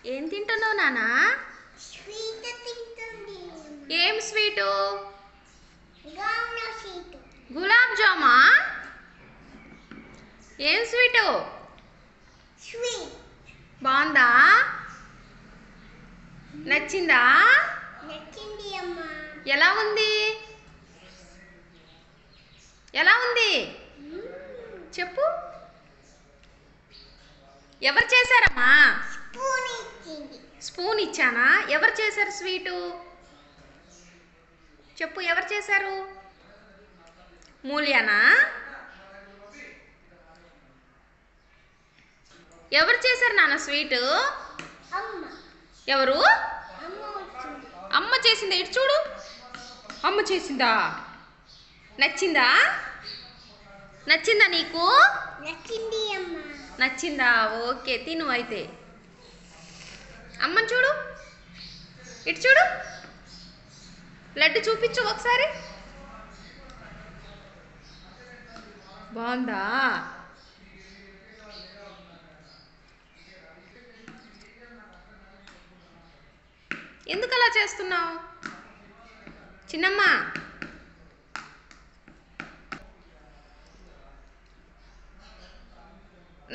ఏం తింటున్నావు నానా? స్వీట్ తింటుంది. ఏం స్వీటు? స్వీట్. గులాబ్ జామా? ఏం స్వీటు? స్వీట్. బాగుందా? నచ్చిందా? నచ్చింది అమ్మా. ఎలా ఉంది? ఎలా ఉంది చెప్పు. ఎవరు చేశారమ్మా? స్పూన్ ఇచ్చింది. స్పూన్ ఇచ్చానా? ఎవరు చేశారు స్వీటు? చెప్పు, ఎవరు చేశారు? మూల్యానా? ఎవరు చేశారు నాన్న స్వీటు? అమ్మ. ఎవరు? అమ్మ వచ్చింది. అమ్మ చేసిందా? ఇటు చూడు, అమ్మ చేసిందా? నచ్చిందా? నచ్చిందా నీకు? నచ్చింది అమ్మ. నచ్చిందా? ఓకే, తిను అయితే. అమ్మని చూడు, ఇటు చూడు, లడ్డు చూపించు ఒకసారి. బాగుందా? ఎందుకు అలా చేస్తున్నావు చిన్నమ్మ?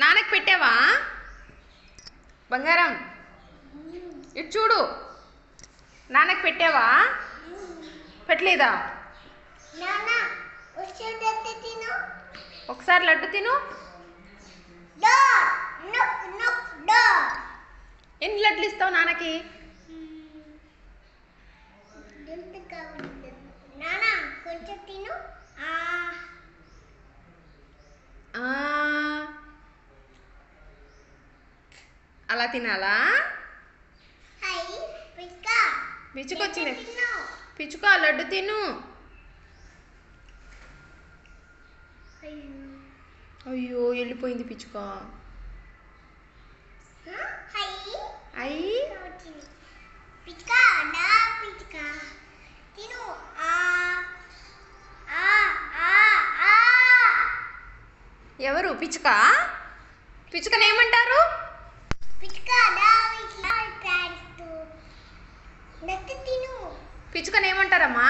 నాన్నకి పెట్టావా? బంగారం, ఇటు చూడు, నాన్నకి పెట్టావా? పెట్టలేదా? నానా వచ్చేటట్టు తిను. ఒకసారి లడ్డు తిను. Door knock knock door. ఎన్ని లడ్లు ఇస్తావు నాన్నకి? నానా కొంచెం తిను. అలా తినాలా? పిచ్చుకొచ్చింది. పిచ్చుకో, లడ్డు తిను. అయ్యో, వెళ్ళిపోయింది పిచ్చుక. అయ్యి ఎవరు? పిచ్చుక? పిచ్చుకని ఏమంటారు? పిచ్చుకని ఏమంటారమ్మా?